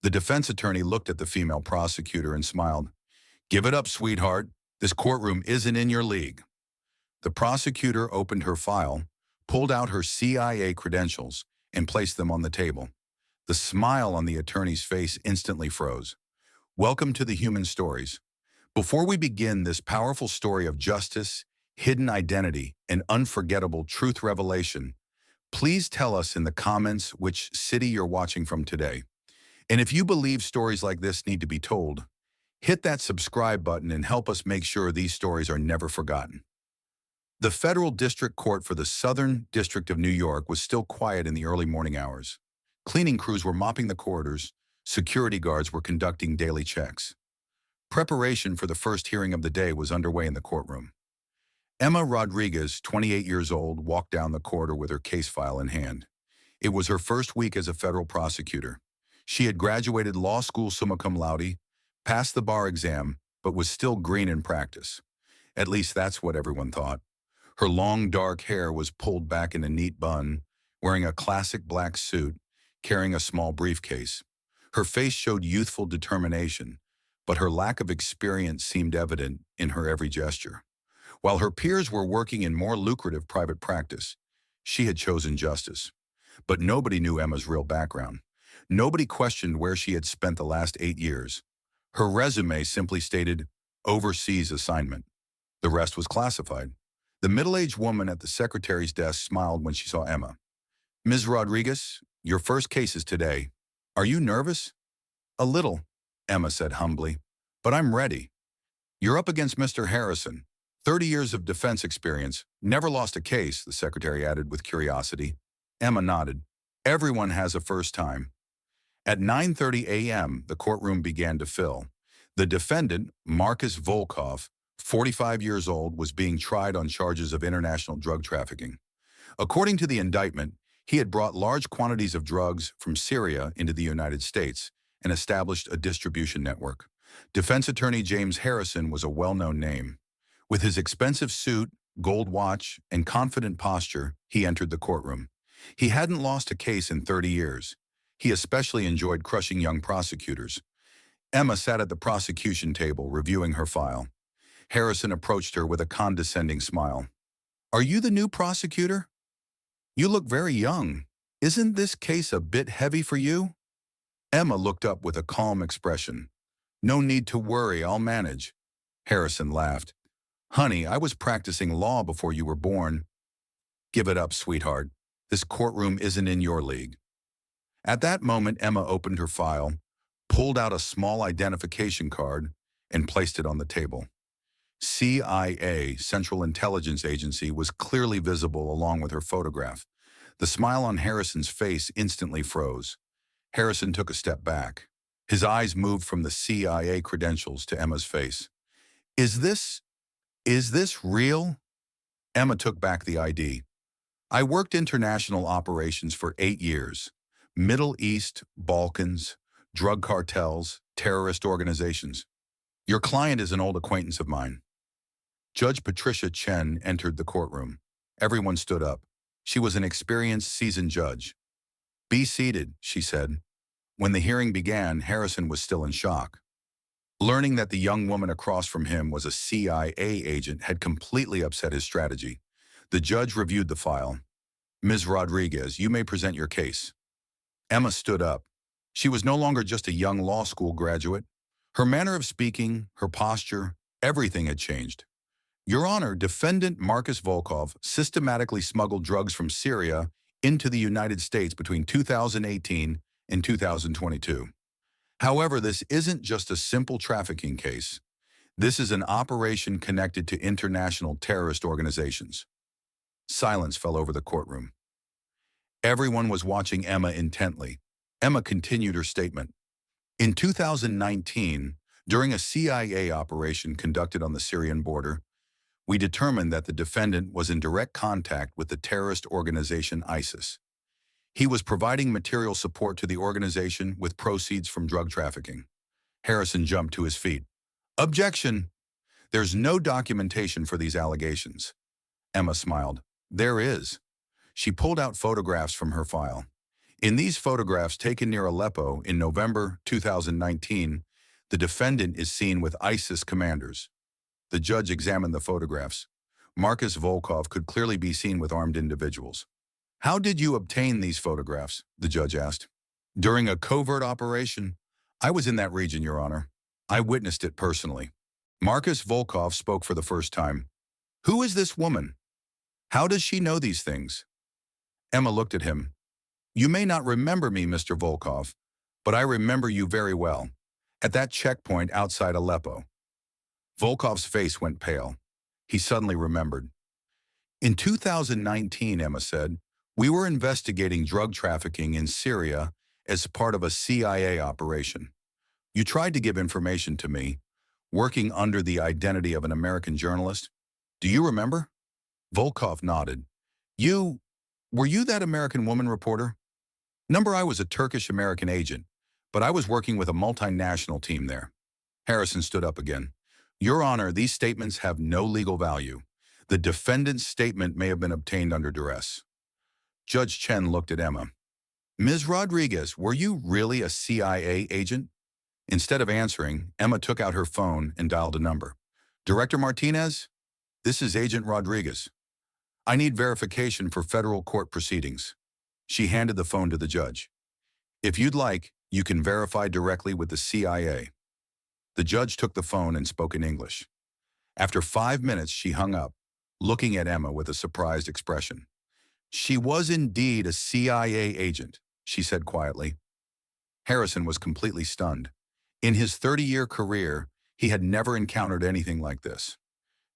The defense attorney looked at the female prosecutor and smiled. "Give it up, sweetheart. This courtroom isn't in your league." The prosecutor opened her file, pulled out her CIA credentials, and placed them on the table. The smile on the attorney's face instantly froze. "Welcome to the Human Stories. Before we begin this powerful story of justice, hidden identity, and unforgettable truth revelation, please tell us in the comments which city you're watching from today. And if you believe stories like this need to be told, hit that subscribe button and help us make sure these stories are never forgotten." The Federal District Court for the Southern District of New York was still quiet in the early morning hours. Cleaning crews were mopping the corridors, security guards were conducting daily checks. Preparation for the first hearing of the day was underway in the courtroom. Emma Rodriguez, 28 years old, walked down the corridor with her case file in hand. It was her first week as a federal prosecutor. She had graduated law school summa cum laude, passed the bar exam, but was still green in practice. At least that's what everyone thought. Her long, dark hair was pulled back in a neat bun, wearing a classic black suit, carrying a small briefcase. Her face showed youthful determination, but her lack of experience seemed evident in her every gesture. While her peers were working in more lucrative private practice, she had chosen justice. But nobody knew Emma's real background. Nobody questioned where she had spent the last 8 years. Her resume simply stated, "Overseas assignment." The rest was classified. The middle-aged woman at the secretary's desk smiled when she saw Emma. "Ms. Rodriguez, your first case is today. Are you nervous?" "A little," Emma said humbly, "but I'm ready." "You're up against Mr. Harrison. 30 years of defense experience, never lost a case," the secretary added with curiosity. Emma nodded. "Everyone has a first time." At 9:30 a.m., the courtroom began to fill. The defendant, Marcus Volkov, 45 years old, was being tried on charges of international drug trafficking. According to the indictment, he had brought large quantities of drugs from Syria into the United States and established a distribution network. Defense attorney James Harrison was a well-known name. With his expensive suit, gold watch, and confident posture, he entered the courtroom. He hadn't lost a case in 30 years. He especially enjoyed crushing young prosecutors. Emma sat at the prosecution table, reviewing her file. Harrison approached her with a condescending smile. "Are you the new prosecutor? You look very young. Isn't this case a bit heavy for you?" Emma looked up with a calm expression. "No need to worry, I'll manage." Harrison laughed. "Honey, I was practicing law before you were born." "Give it up, sweetheart. This courtroom isn't in your league." At that moment, Emma opened her file, pulled out a small identification card, and placed it on the table. CIA, Central Intelligence Agency, was clearly visible along with her photograph. The smile on Harrison's face instantly froze. Harrison took a step back. His eyes moved from the CIA credentials to Emma's face. Is this real?" Emma took back the ID. "I worked international operations for 8 years. Middle East, Balkans, drug cartels, terrorist organizations. Your client is an old acquaintance of mine." Judge Patricia Chen entered the courtroom. Everyone stood up. She was an experienced, seasoned judge. "Be seated," she said. When the hearing began, Harrison was still in shock. Learning that the young woman across from him was a CIA agent had completely upset his strategy. The judge reviewed the file. "Ms. Rodriguez, you may present your case." Emma stood up. She was no longer just a young law school graduate. Her manner of speaking, her posture, everything had changed. "Your Honor, Defendant Marcus Volkov systematically smuggled drugs from Syria into the United States between 2018 and 2022. However, this isn't just a simple trafficking case. This is an operation connected to international terrorist organizations." Silence fell over the courtroom. Everyone was watching Emma intently. Emma continued her statement. "In 2019, during a CIA operation conducted on the Syrian border, we determined that the defendant was in direct contact with the terrorist organization ISIS. He was providing material support to the organization with proceeds from drug trafficking." Harrison jumped to his feet. "Objection! There's no documentation for these allegations." Emma smiled. "There is." She pulled out photographs from her file. In these photographs taken near Aleppo in November 2019, the defendant is seen with ISIS commanders. The judge examined the photographs. Marcus Volkov could clearly be seen with armed individuals. "How did you obtain these photographs?" the judge asked. "During a covert operation. I was in that region, Your Honor. I witnessed it personally." Marcus Volkov spoke for the first time. "Who is this woman? How does she know these things?" Emma looked at him. "You may not remember me, Mr. Volkov, but I remember you very well. At that checkpoint outside Aleppo." Volkov's face went pale. He suddenly remembered. "In 2019, Emma said, we were investigating drug trafficking in Syria as part of a CIA operation. You tried to give information to me, working under the identity of an American journalist. Do you remember?" Volkov nodded. Were you that American woman reporter?" "Number, I was a Turkish-American agent, but I was working with a multinational team there." Harrison stood up again. "Your Honor, these statements have no legal value. The defendant's statement may have been obtained under duress." Judge Chen looked at Emma. "Ms. Rodriguez, were you really a CIA agent?" Instead of answering, Emma took out her phone and dialed a number. "Director Martinez? This is Agent Rodriguez. I need verification for federal court proceedings." She handed the phone to the judge. "If you'd like, you can verify directly with the CIA." The judge took the phone and spoke in English. After 5 minutes, she hung up, looking at Emma with a surprised expression. "She was indeed a CIA agent," she said quietly. Harrison was completely stunned. In his 30-year career, he had never encountered anything like this.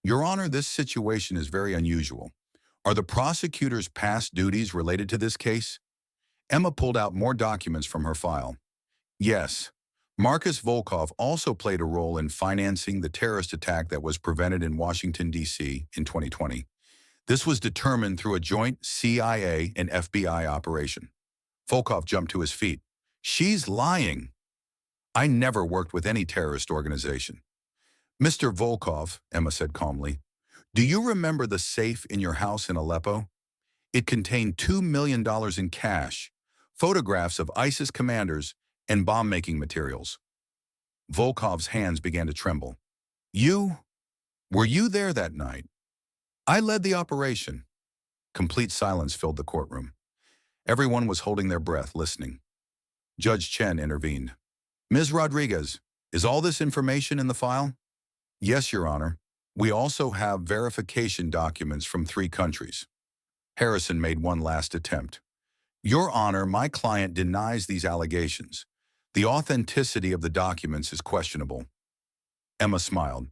"Your Honor, this situation is very unusual. Are the prosecutor's past duties related to this case?" Emma pulled out more documents from her file. "Yes. Marcus Volkov also played a role in financing the terrorist attack that was prevented in Washington, D.C. in 2020. This was determined through a joint CIA and FBI operation." Volkov jumped to his feet. "She's lying. I never worked with any terrorist organization." "Mr. Volkov," Emma said calmly, "do you remember the safe in your house in Aleppo? It contained $2 million in cash, photographs of ISIS commanders, and bomb-making materials." Volkov's hands began to tremble. Were you there that night?" "I led the operation." Complete silence filled the courtroom. Everyone was holding their breath, listening. Judge Chen intervened. "Ms. Rodriguez, is all this information in the file?" "Yes, Your Honor. We also have verification documents from 3 countries." Harrison made one last attempt. "Your Honor, my client denies these allegations. The authenticity of the documents is questionable." Emma smiled.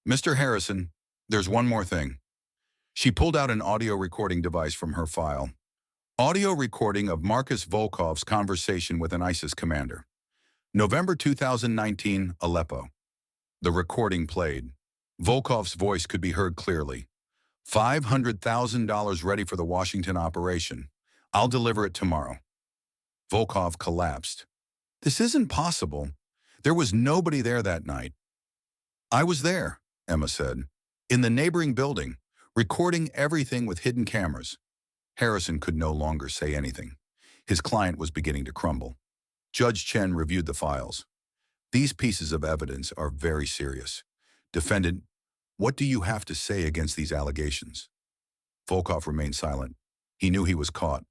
"Mr. Harrison, there's one more thing." She pulled out an audio recording device from her file. Audio recording of Marcus Volkov's conversation with an ISIS commander. November 2019, Aleppo. The recording played. Volkov's voice could be heard clearly. $500,000 ready for the Washington operation. I'll deliver it tomorrow. Volkov collapsed. "This isn't possible. There was nobody there that night." "I was there," Emma said, "in the neighboring building, recording everything with hidden cameras." Harrison could no longer say anything. His client was beginning to crumble. Judge Chen reviewed the files. "These pieces of evidence are very serious. Defendant, what do you have to say against these allegations?" Volkov remained silent. He knew he was caught.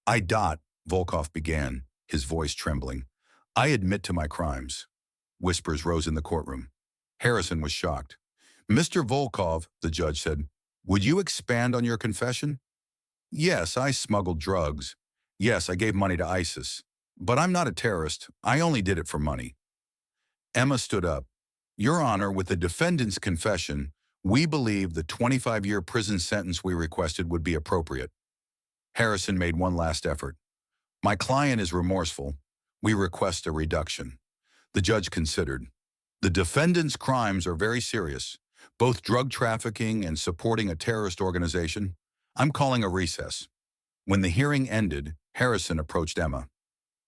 Volkov began, his voice trembling. "I admit to my crimes." Whispers rose in the courtroom. Harrison was shocked. "Mr. Volkov," the judge said, "would you expand on your confession?" "Yes, I smuggled drugs. Yes, I gave money to ISIS. But I'm not a terrorist. I only did it for money." Emma stood up. "Your Honor, with the defendant's confession, we believe the 25-year prison sentence we requested would be appropriate." Harrison made one last effort. "My client is remorseful. We request a reduction." The judge considered. "The defendant's crimes are very serious, both drug trafficking and supporting a terrorist organization. I'm calling a recess." When the hearing ended, Harrison approached Emma.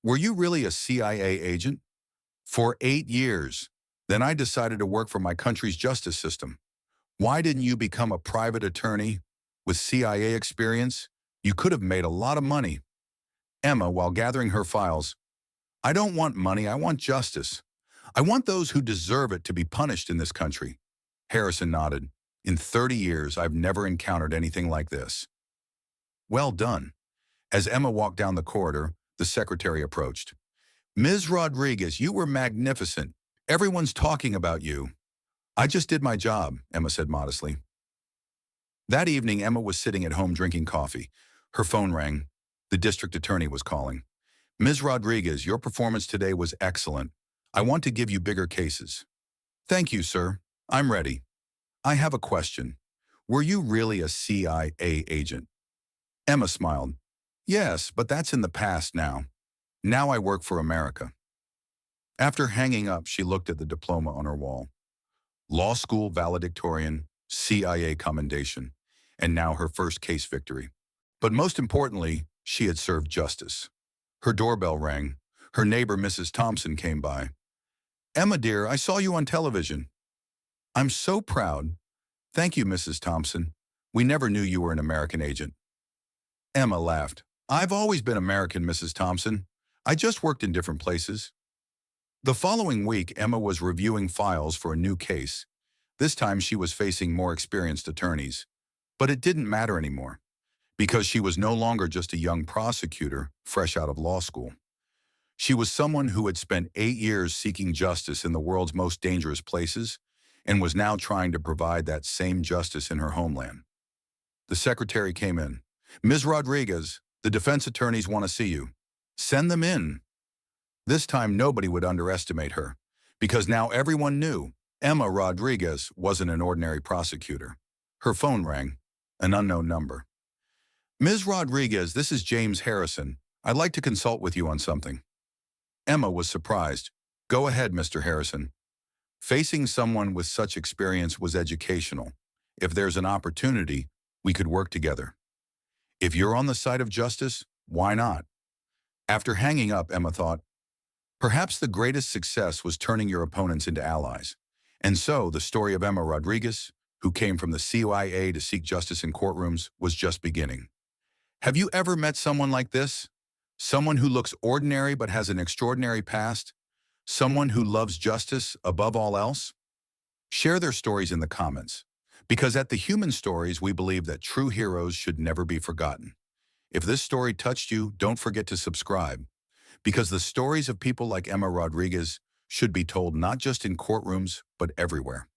"Were you really a CIA agent?" "For 8 years. Then I decided to work for my country's justice system." "Why didn't you become a private attorney with CIA experience? You could have made a lot of money." Emma, while gathering her files, I don't want money, I want justice. I want those who deserve it to be punished in this country. Harrison nodded. In 30 years, I've never encountered anything like this. Well done. As Emma walked down the corridor, the secretary approached. Ms. Rodriguez, you were magnificent. Everyone's talking about you. I just did my job, Emma said modestly. That evening, Emma was sitting at home drinking coffee. Her phone rang. The district attorney was calling. Ms. Rodriguez, your performance today was excellent. I want to give you bigger cases. Thank you, sir. I'm ready. I have a question. Were you really a CIA agent? Emma smiled. Yes, but that's in the past now. Now I work for America. After hanging up, she looked at the diploma on her wall. Law school valedictorian, CIA commendation, and now her first case victory. But most importantly, she had served justice. Her doorbell rang. Her neighbor, Mrs. Thompson, came by. Emma, dear, I saw you on television. I'm so proud. Thank you, Mrs. Thompson. We never knew you were an American agent. Emma laughed. I've always been American, Mrs. Thompson. I just worked in different places. The following week, Emma was reviewing files for a new case. This time she was facing more experienced attorneys. But it didn't matter anymore, because she was no longer just a young prosecutor fresh out of law school. She was someone who had spent 8 years seeking justice in the world's most dangerous places and was now trying to provide that same justice in her homeland. The secretary came in. Ms. Rodriguez, the defense attorneys want to see you. Send them in. This time nobody would underestimate her, because now everyone knew Emma Rodriguez wasn't an ordinary prosecutor. Her phone rang, an unknown number. Ms. Rodriguez, this is James Harrison. I'd like to consult with you on something. Emma was surprised. Go ahead, Mr. Harrison. Facing someone with such experience was educational. If there's an opportunity, we could work together. If you're on the side of justice, why not? After hanging up, Emma thought, perhaps the greatest success was turning your opponents into allies. And so, the story of Emma Rodriguez, who came from the CIA to seek justice in courtrooms, was just beginning. Have you ever met someone like this? Someone who looks ordinary but has an extraordinary past? Someone who loves justice above all else? Share their stories in the comments, because at The Human Stories, we believe that true heroes should never be forgotten. If this story touched you, don't forget to subscribe, because the stories of people like Emma Rodriguez should be told not just in courtrooms, but everywhere.